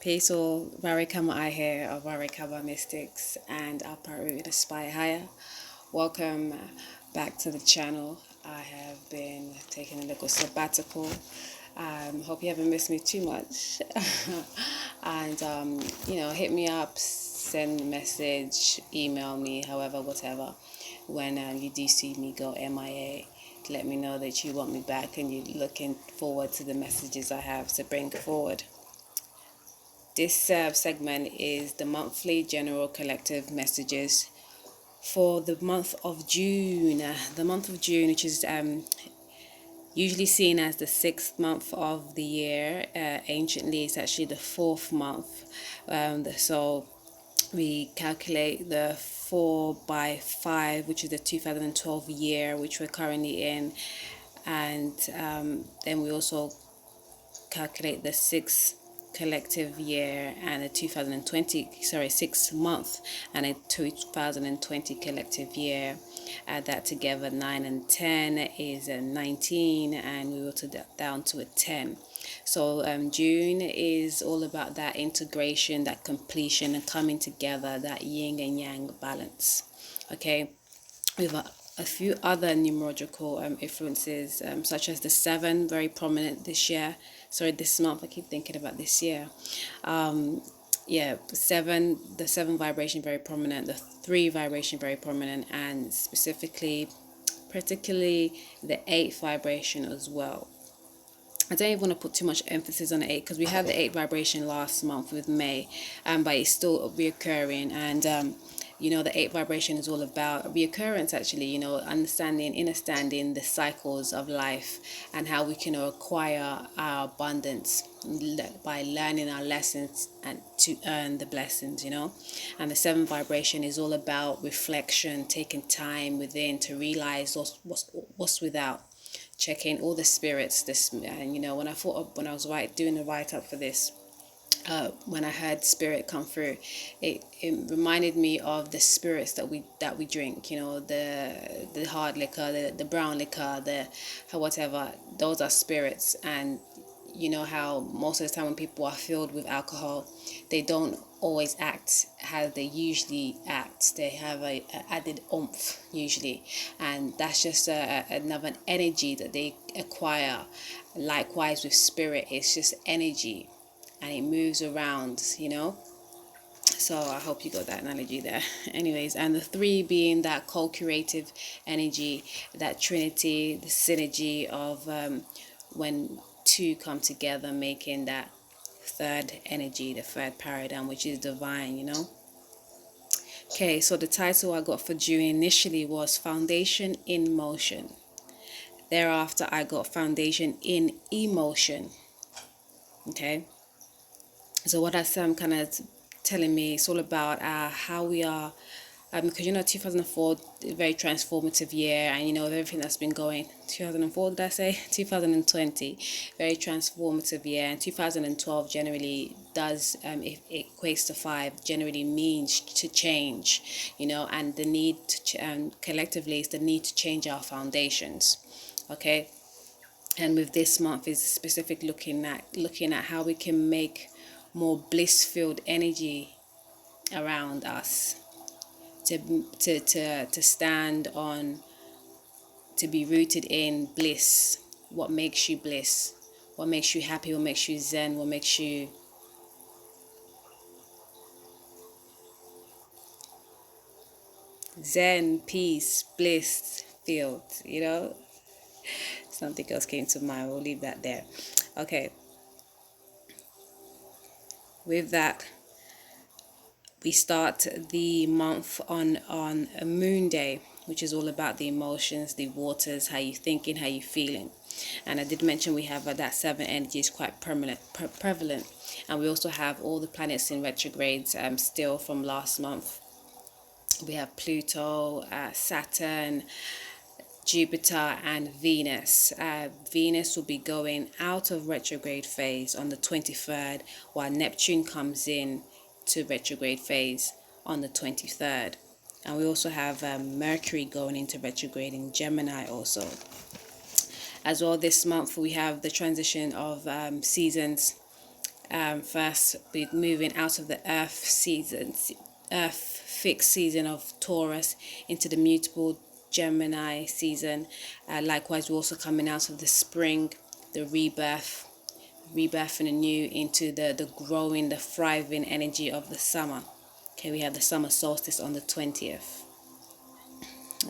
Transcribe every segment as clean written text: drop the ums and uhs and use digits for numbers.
Peace all, RaReKaBaMystics here of RaReKaBaMystics and Apparel the Spy Higher. Welcome back to the channel. I have been taking a little sabbatical. Hope you haven't missed me too much. And hit me up, send a message, email me, however, whatever. When you do see me go MIA, let me know that you want me back and you're looking forward to the messages I have to bring forward. This segment is the monthly general collective messages for the month of June. The month of June, which is usually seen as the 6th month of the year. Anciently, it's actually the 4th month. So we calculate the 4 by 5, which is the 2012 year, which we're currently in. And then we also calculate the 6th collective year and a 6 month and a 2020 collective year. Add that together, 9 and 10 is a 19, and we will down to a 10. So June is all about that integration, that completion, and coming together, that yin and yang balance. Okay, we have a few other numerological influences, such as the 7, very prominent this year. Sorry, this month. I keep thinking about this year. The 7 vibration very prominent, the 3 vibration very prominent, and particularly the 8 vibration as well. I don't even want to put too much emphasis on the 8 because we had the 8 vibration last month with May, but it's still reoccurring. And the 8 vibration is all about reoccurrence, actually, understanding the cycles of life and how we can acquire our abundance by learning our lessons and to earn the blessings, And the 7 vibration is all about reflection, taking time within to realize what's without, checking all the spirits. When I was doing the write-up for this, when I heard spirit come through, it reminded me of the spirits that we drink, the hard liquor, the brown liquor, the whatever. Those are spirits. And you know how most of the time when people are filled with alcohol, they don't always act how they usually act. They have a added oomph usually, and that's just another energy that they acquire. Likewise with spirit, it's just energy and it moves around, So I hope you got that analogy there. Anyways, and the 3 being that co-creative energy, that trinity, the synergy of when 2 come together, making that 3rd energy, the 3rd paradigm, which is divine, Okay, so the title I got for June initially was Foundation in Motion. Thereafter, I got Foundation in Emotion. Okay. So what that's kind of telling me, it's all about how we are, because 2004, very transformative year, and everything that's been going. 2004, did I say? 2020, very transformative year, and 2012 generally does, it equates to 5, generally means to change, and the need to, collectively, is the need to change our foundations. Okay, and with this month is specific looking at how we can make more bliss-filled energy around us, to stand on, to be rooted in bliss. What makes you bliss? What makes you happy? What makes you zen? What makes you zen, peace, bliss filled? Something else came to mind. We'll leave that there. Okay. With that, we start the month on a moon day, which is all about the emotions, the waters, how you thinking, how you feeling. And I did mention we have that 7 energy is quite prevalent. And we also have all the planets in retrogrades still from last month. We have Pluto, Saturn, Jupiter, and Venus. Venus will be going out of retrograde phase on the 23rd, while Neptune comes in to retrograde phase on the 23rd. And we also have Mercury going into retrograde in Gemini also. As well, this month we have the transition of seasons First, we're moving out of the Earth fixed season of Taurus into the mutable Gemini season. Likewise, we're also coming out of the spring, the rebirthing anew into the growing, the thriving energy of the summer. Okay, we have the summer solstice on the 20th.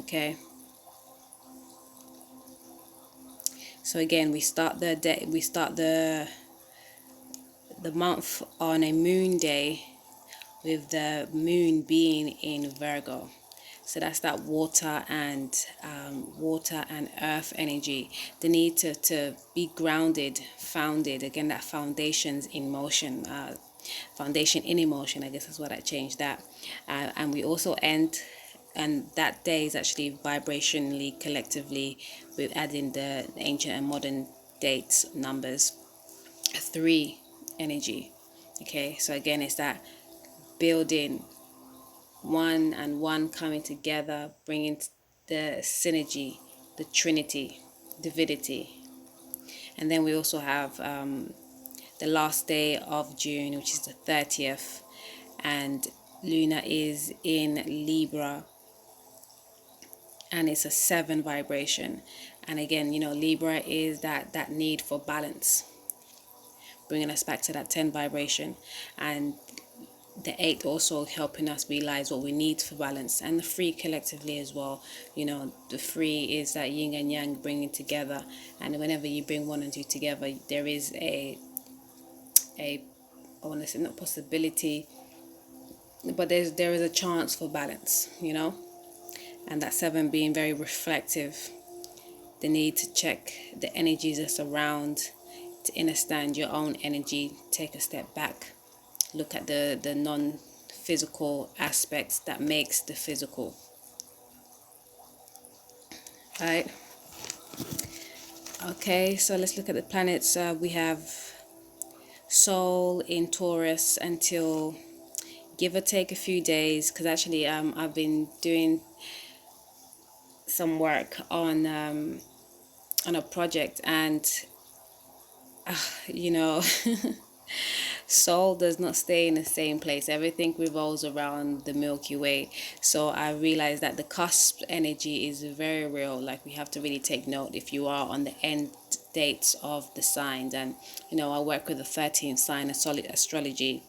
Okay. So again, we start the month on a moon day, with the moon being in Virgo. So that's that water and earth energy. The need to be grounded, founded. Again, that foundation's in motion. Foundation in emotion, I guess is what I changed that. And we also end, and that day is actually vibrationally, collectively, with adding the ancient and modern dates, numbers, 3 energy. Okay, so again, it's that building, one and one coming together, bringing the synergy, the trinity, divinity. And then we also have the last day of June, which is the 30th, and Luna is in Libra, and it's a 7 vibration. And again, you know, Libra is that need for balance, bringing us back to that 10 vibration. And the 8 also helping us realize what we need for balance, and the 3 collectively as well. You know, the 3 is that yin and yang bringing together, and whenever you bring 1 and 2 together, there is a I want to say not possibility, but there is a chance for balance, you know. And that 7 being very reflective, the need to check the energies that's around, to understand your own energy, take a step back, look at the non-physical aspects that makes the physical. Right. Okay, so let's look at the planets. We have Sol in Taurus until, give or take, a few days, because actually I've been doing some work on a project, and you know, Sol does not stay in the same place. Everything revolves around the Milky Way. So I realized that the cusp energy is very real. Like, we have to really take note if you are on the end dates of the signs. And, you know, I work with the 13th sign of solid astrology.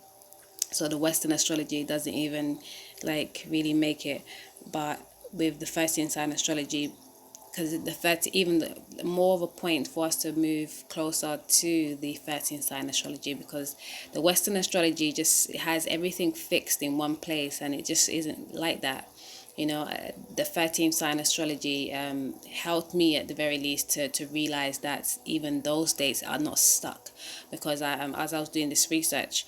So the Western astrology doesn't even like really make it. But with the 13th sign astrology, because the more of a point for us to move closer to the 13th sign astrology, because the Western astrology just has everything fixed in one place, and it just isn't like that. You know, the 13th sign astrology helped me at the very least to realize that even those dates are not stuck, because as I was doing this research,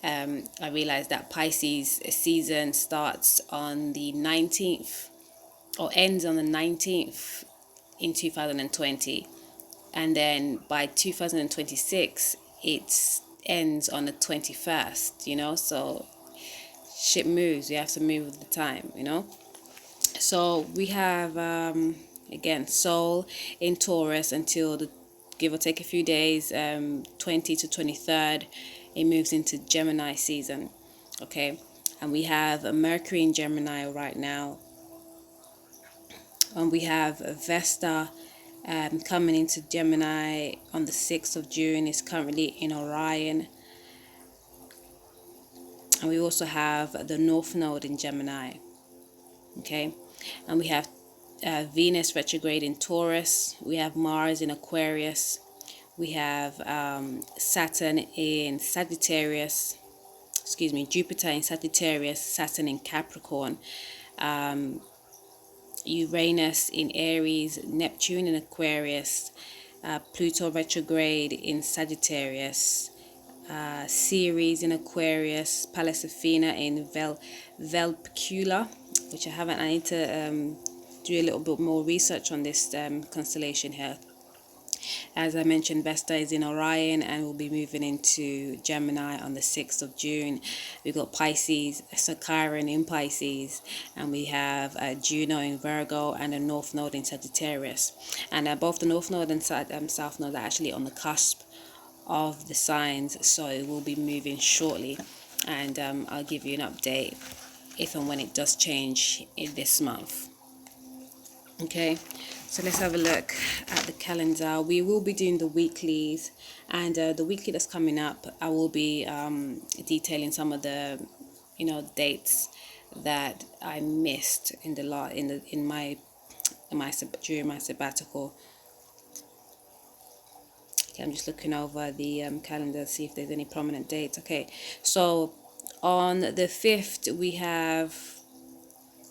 I realized that Pisces season starts on the 19th or ends on the 19th in 2020, and then by 2026 it ends on the 21st, you know. So shit moves, you have to move with the time, you know. So we have again Sol in Taurus until the, give or take a few days, 20 to 23rd, it moves into Gemini season. Okay, and we have a Mercury in Gemini right now. And we have Vesta coming into Gemini on the 6th of June. It's currently in Orion. And we also have the North Node in Gemini. Okay. And we have Venus retrograde in Taurus. We have Mars in Aquarius. We have Saturn in Sagittarius. Jupiter in Sagittarius, Saturn in Capricorn. Uranus in Aries, Neptune in Aquarius, Pluto retrograde in Sagittarius, Ceres in Aquarius, Pallas Athena in Velpecula, which I haven't. I need to do a little bit more research on this constellation here. As I mentioned, Vesta is in Orion and will be moving into Gemini on the 6th of June. We've got Pisces, Chiron in Pisces, and we have Juno in Virgo and a North Node in Sagittarius. And both the North Node and South Node are actually on the cusp of the signs, so it will be moving shortly, and I'll give you an update if and when it does change in this month. Okay, so let's have a look at the calendar. We will be doing the weeklies, and the weekly that's coming up, I will be detailing some of the dates that I missed in the during my sabbatical. Okay, I'm just looking over the calendar to see if there's any prominent dates. Okay, so on the 5th we have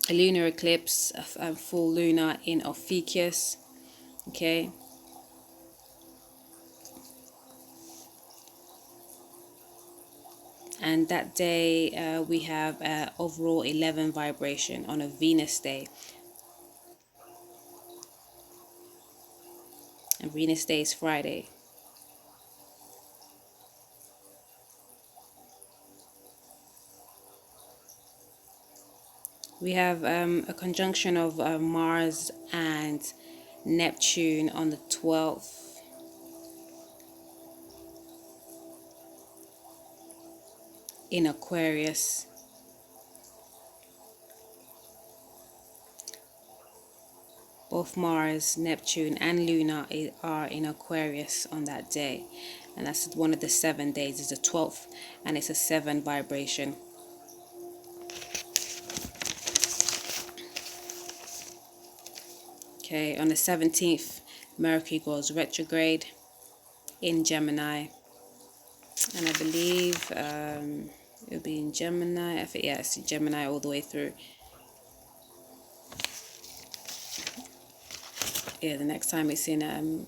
a lunar eclipse, a full lunar in Ophiuchus. Okay, and that day we have overall 11 vibration on a Venus day, and Venus day is Friday. We have a conjunction of Mars and Neptune on the 12th. In Aquarius. Both Mars, Neptune, and Luna are in Aquarius on that day. And that's one of the 7 days. It's the 12th, and it's a 7 vibration. Okay, on the 17th, Mercury goes retrograde in Gemini. And I believe it'll be in Gemini. I think, yeah, it's Gemini all the way through. Yeah, the next time it's in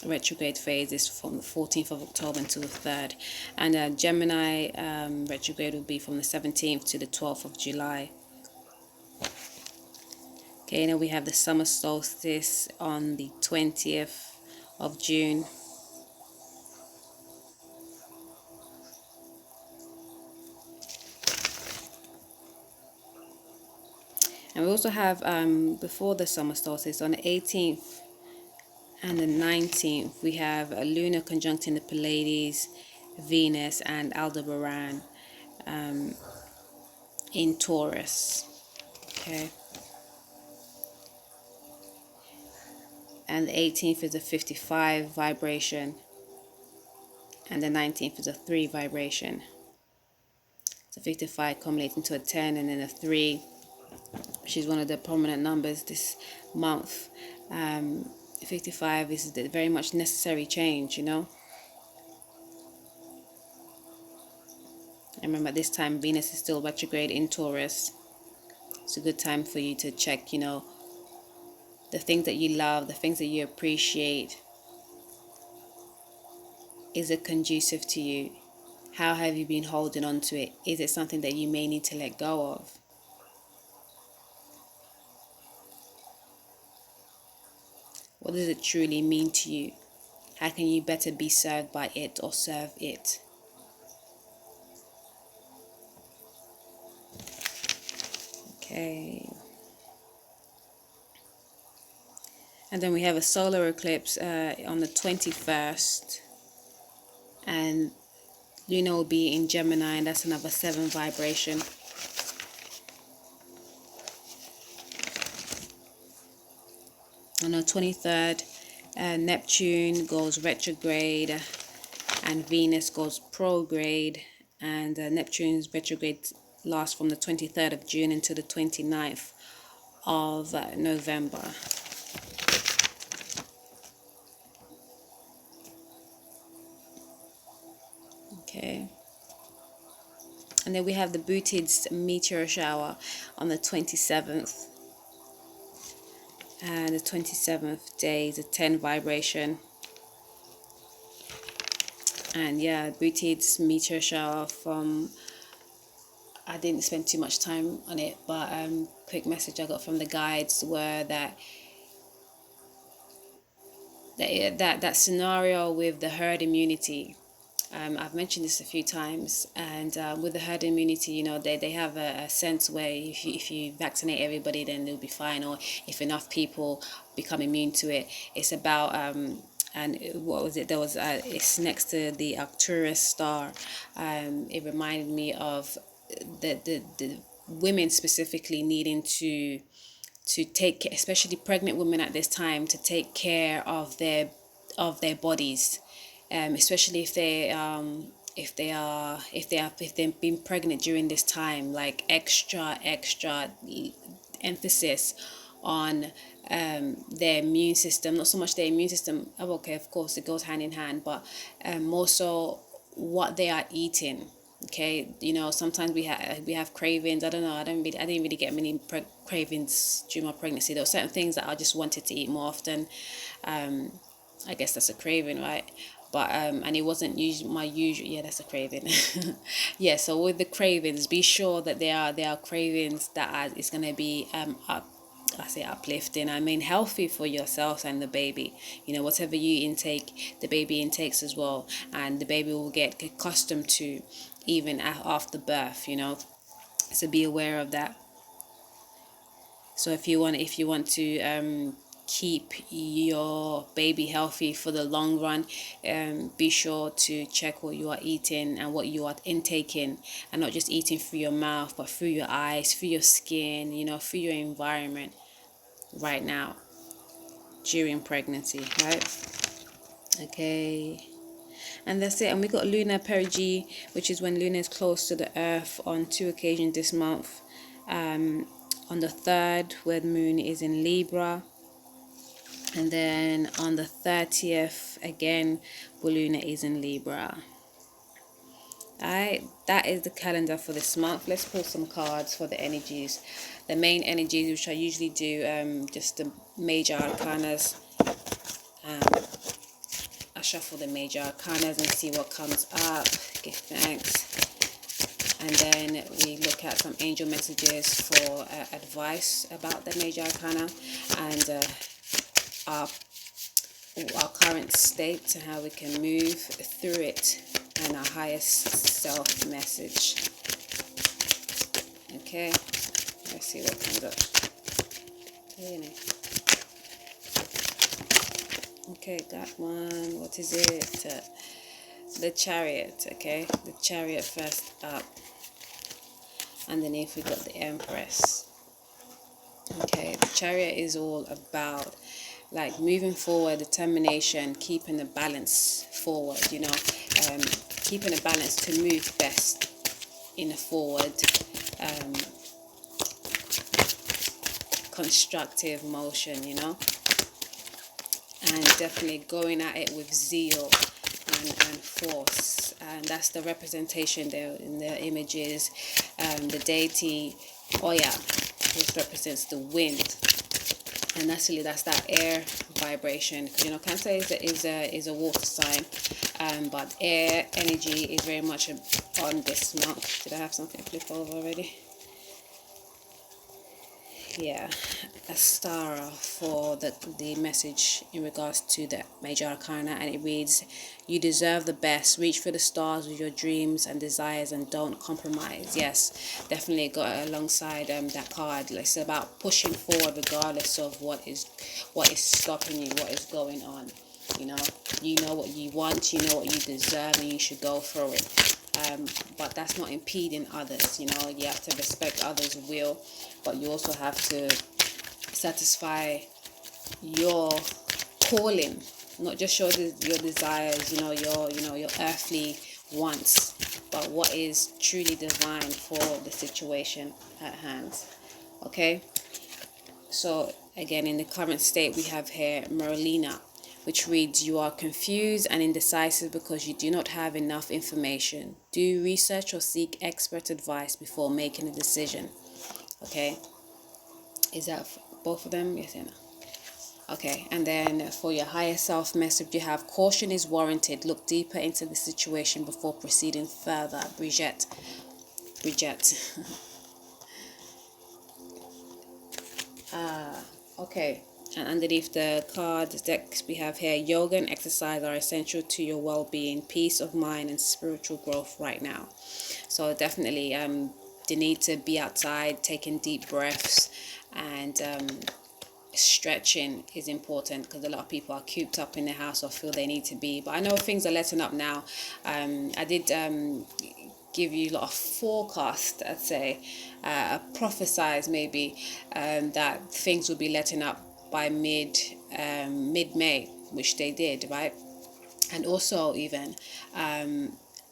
retrograde phase is from the 14th of October until the 3rd. And Gemini retrograde will be from the 17th to the 12th of July. Okay, now we have the summer solstice on the 20th of June. And we also have, before the summer solstice, on the 18th and the 19th, we have a lunar conjuncting the Pleiades, Venus, and Aldebaran in Taurus. Okay. And the 18th is a 55 vibration, and the 19th is a 3 vibration. So 55 culminating to a 10, and then a 3, which is one of the prominent numbers this month. 55 is very much necessary change, And remember, this time Venus is still retrograde in Taurus. It's a good time for you to check, the things that you love, the things that you appreciate. Is it conducive to you? How have you been holding on to it? Is it something that you may need to let go of? What does it truly mean to you? How can you better be served by it or serve it? Okay. And then we have a solar eclipse on the 21st. And Luna will be in Gemini, and that's another 7 vibration. On the 23rd, Neptune goes retrograde and Venus goes prograde. And Neptune's retrograde lasts from the 23rd of June until the 29th of November. Okay. And then we have the Booted's meteor shower on the 27th. And the 27th day is a 10 vibration. And yeah, Booted's meteor shower I didn't spend too much time on it, but quick message I got from the guides were that scenario with the herd immunity. I've mentioned this a few times, and with the herd immunity, they have a sense where if you vaccinate everybody, then they'll be fine, or if enough people become immune to it. It's about and what was it, there was it's next to the Arcturus star. It reminded me of the women specifically needing to take, especially pregnant women at this time, to take care of their bodies, especially if they've been pregnant during this time, like extra emphasis on their immune system. Not so much their immune system, okay, of course it goes hand in hand, but more so what they are eating. Okay, you know, sometimes we have cravings. I don't know, I didn't really get many cravings during my pregnancy. There were certain things that I just wanted to eat more often. I guess that's a craving, right? But and it wasn't my usual. Yeah, that's a craving. Yeah, so with the cravings, be sure that they are cravings that is going to be uplifting. I mean, healthy for yourself and the baby. You know, whatever you intake, the baby intakes as well, and the baby will get accustomed to even after birth. You know, so be aware of that. So if you want to keep your baby healthy for the long run, be sure to check what you are eating and what you are intaking, and not just eating through your mouth, but through your eyes, through your skin, you know, through your environment right now during pregnancy, right? Okay, and that's it. And we got lunar perigee, which is when Luna is close to the earth, on 2 occasions this month. On the 3rd, where the moon is in Libra, and then on the 30th again, where Luna is in Libra. Alright, that is the calendar for this month. Let's pull some cards for the energies, the main energies, which I usually do just the major arcanas. I shuffle the major arcanas and see what comes up. Give thanks. And then we look at some angel messages for advice about the major arcana, and our current state and how we can move through it, and our highest self message. Okay, let's see what comes up. Okay, got one. What is it? The Chariot. Okay, the Chariot first up. Underneath we got the Empress. Okay, the Chariot is all about like moving forward, determination, keeping a balance forward, you know, keeping a balance to move best in a forward constructive motion, you know, and definitely going at it with zeal and force. And that's the representation there in the images. The deity Oya, which represents the wind, and actually that's that air vibration, because you know Cancer is a water sign, but air energy is very much on this month. Did I have something flip over already? Yeah, a star for the message in regards to the major arcana, and it reads, you deserve the best, reach for the stars with your dreams and desires and don't compromise. Yes, definitely got alongside that card. It's about pushing forward regardless of what is stopping you, what is going on. You know what you want, you know what you deserve, and you should go for it. But that's not impeding others. You know, you have to respect others' will, but you also have to satisfy your calling, not just your desires, your earthly wants, but what is truly divine for the situation at hand. Okay, so again, in the current state we have here Merlina, which reads, you are confused and indecisive because you do not have enough information. Do research or seek expert advice before making a decision. Okay, is that both of them? Yes and no. Okay, and then for your higher self message, you have caution is warranted. Look deeper into the situation before proceeding further. Brigitte. Okay, and underneath the card decks we have here, yoga and exercise are essential to your well-being, peace of mind and spiritual growth right now. So definitely the need to be outside, taking deep breaths, and stretching is important, because a lot of people are cooped up in the house or feel they need to be. But I know things are letting up now. I did give you a lot of forecast, I'd say, prophesize maybe, that things will be letting up by mid-May, which they did, right? And also even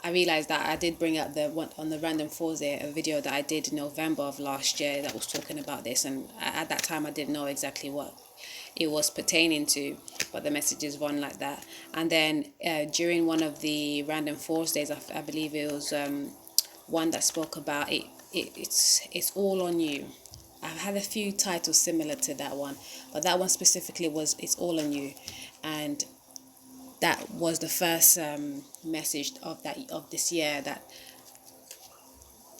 I realized that I did bring up the one on the Random Falls there, a video that I did in November of last year that was talking about this, and at that time I didn't know exactly what it was pertaining to, but the messages run like that. And then during one of the Random Falls days, I believe it was one that spoke about it's all on you. I've had a few titles similar to that one, but that one specifically was it's all on you. And that was the first message of this year that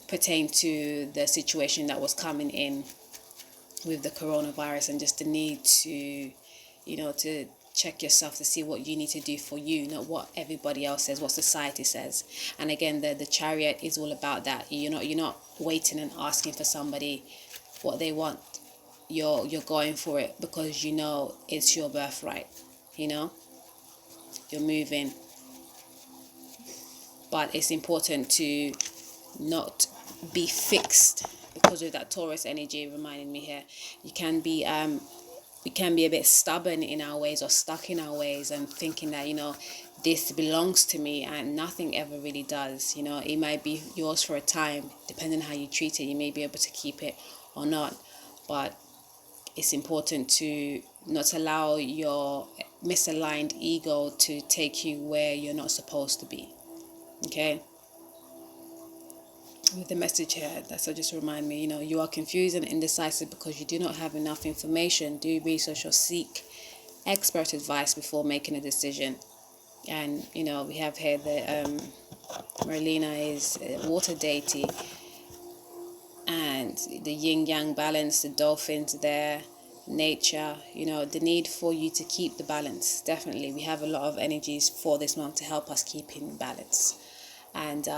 pertained to the situation that was coming in with the coronavirus, and just the need to, to check yourself to see what you need to do for you, not what everybody else says, what society says. And again, the Chariot is all about that. You're not waiting and asking for somebody what they want. You're going for it because it's your birthright. You're moving. But it's important to not be fixed, because of that Taurus energy reminding me here. We can be a bit stubborn in our ways, or stuck in our ways, and thinking that this belongs to me, and nothing ever really does. It might be yours for a time, depending on how you treat it. You may be able to keep it or not, but it's important to not allow your misaligned ego to take you where you're not supposed to be. Okay? With the message here, that's what just remind me, you are confused and indecisive because you do not have enough information. Do research or seek expert advice before making a decision. And, we have here the Merlina is a water deity, and the yin-yang balance, the dolphins there, nature, the need for you to keep the balance. Definitely, we have a lot of energies for this month to help us keep in balance. And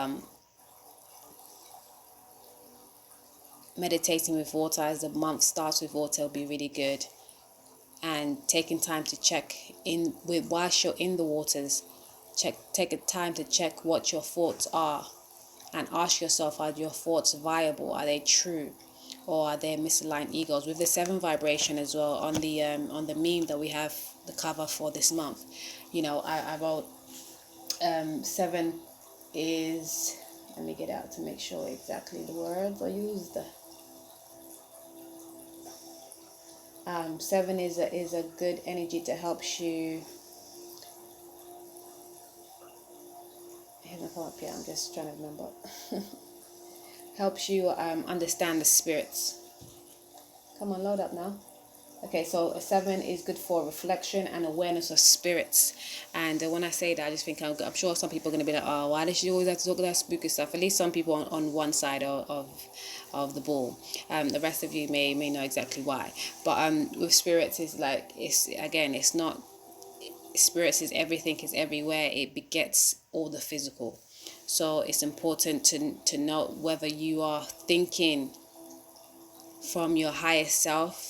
meditating with water, as the month starts with water, will be really good. And taking time to check in whilst you're in the waters, take a time to check what your thoughts are, and ask yourself, are your thoughts viable? Are they true? Or are they misaligned egos? With the 7 vibration as well, on the meme that we have, the cover for this month, I wrote 7 is, let me get out to make sure exactly the words I used. 7 is a good energy to help you. It hasn't come up yet, I'm just trying to remember. Helps you understand the spirits. Come on, load up now. Okay, so a 7 is good for reflection and awareness of spirits. And when I say that, I just think I'm sure some people are going to be like, oh, why does she always have to talk about spooky stuff? At least some people on one side of the ball. The rest of you may know exactly why. But with spirits, it's not, spirits is everything, is everywhere. It begets all the physical. So it's important to note whether you are thinking from your higher self,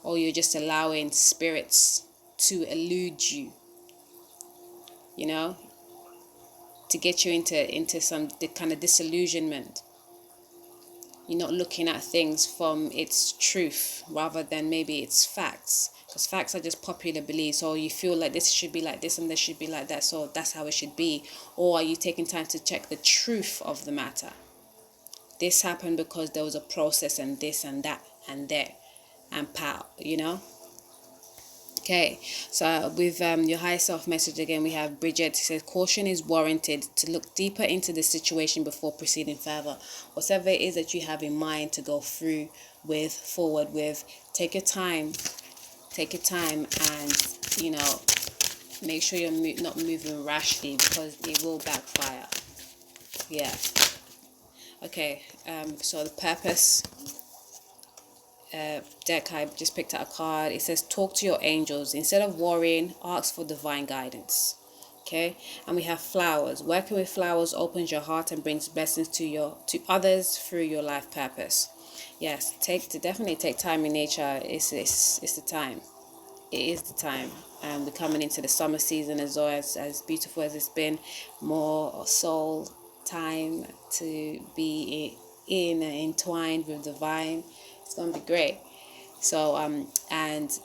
or you're just allowing spirits to elude you, to get you into some kind of disillusionment. You're not looking at things from its truth, rather than maybe its facts, because facts are just popular beliefs. Or you feel like this should be like this and this should be like that, so that's how it should be. Or are you taking time to check the truth of the matter? This happened because there was a process, and this and that and there, and pow, Okay, so with your higher self message again, we have Bridget. It says, caution is warranted to look deeper into the situation before proceeding further. Whatever it is that you have in mind to go forward with, take your time, and make sure you're not moving rashly, because it will backfire. Yeah. Okay, so the purpose deck, I just picked out a card. It says, talk to your angels. Instead of worrying, ask for divine guidance. Okay, and we have flowers. Working with flowers opens your heart and brings blessings to others through your life purpose. Yes, definitely take time in nature. It's the time. It is the time. And we're coming into the summer season as well, as beautiful as it's been. More soul time to be in and entwined with the divine. It's gonna be great. So and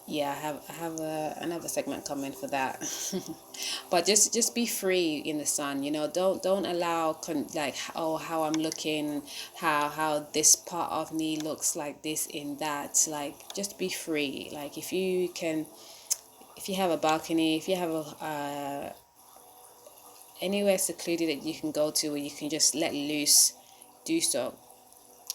yeah, I have another segment coming for that. But just be free in the sun, you know. Don't allow like, oh, how I'm looking, how this part of me looks like this in that. Like, just be free. Like, if you have a balcony, if you have a anywhere secluded that you can go to where you can just let loose, do so.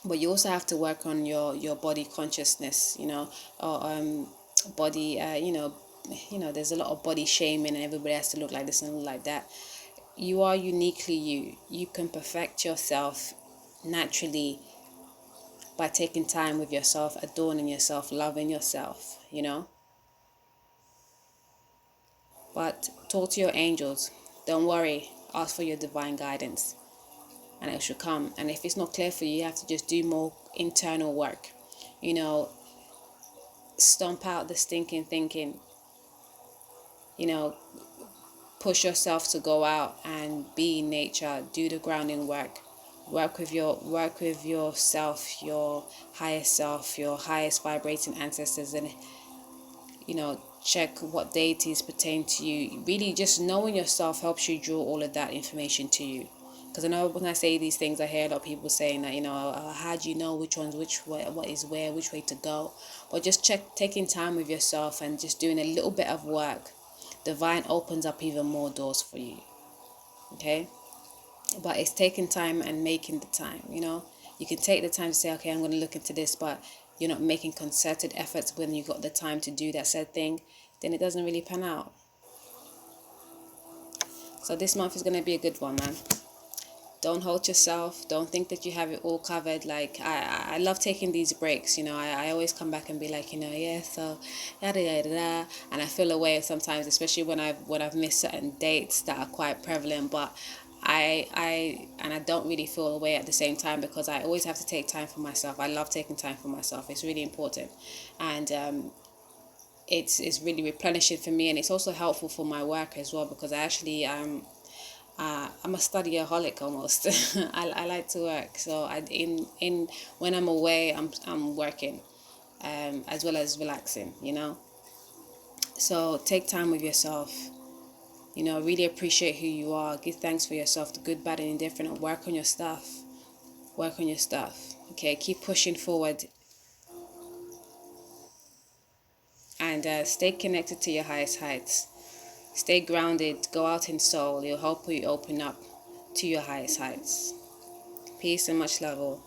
But you also have to work on your body consciousness, you know, or body, there's a lot of body shaming and everybody has to look like this and look like that. You are uniquely you. You can perfect yourself naturally by taking time with yourself, adorning yourself, loving yourself, you know. But talk to your angels. Don't worry. Ask for your divine guidance and it should come. And if it's not clear for you, you have to just do more internal work. You know, stomp out the stinking thinking. You know, push yourself to go out and be in nature, do the grounding work. Work with yourself, your highest self, your highest vibrating ancestors, and you know, check what deities pertain to you. Really, just knowing yourself helps you draw all of that information to you. Because I know when I say these things, I hear a lot of people saying that, you know, how do you know which one's which way, what is where, which way to go? But just taking time with yourself and just doing a little bit of work. Divine opens up even more doors for you. Okay? But it's taking time and making the time, you know. You can take the time to say, okay, I'm going to look into this, but you're not making concerted efforts when you got the time to do that said thing, then it doesn't really pan out. So this month is going to be a good one, man. Don't hold yourself. Don't think that you have it all covered. Like, I love taking these breaks, you know. I always come back and be like, you know, yeah, so yada yada yada, and I feel away sometimes, especially when I've missed certain dates that are quite prevalent. But I don't really feel away at the same time because I always have to take time for myself. I love taking time for myself. It's really important, and it's really replenishing for me, and it's also helpful for my work as well because I actually I'm a studyaholic almost. I like to work, so in when I'm away, I'm working, as well as relaxing, you know. So take time with yourself. You know, really appreciate who you are. Give thanks for yourself, the good, bad, and indifferent, and work on your stuff. Work on your stuff. Okay, keep pushing forward, and stay connected to your highest heights. Stay grounded. Go out in soul. It'll help you open up to your highest heights. Peace and much love all.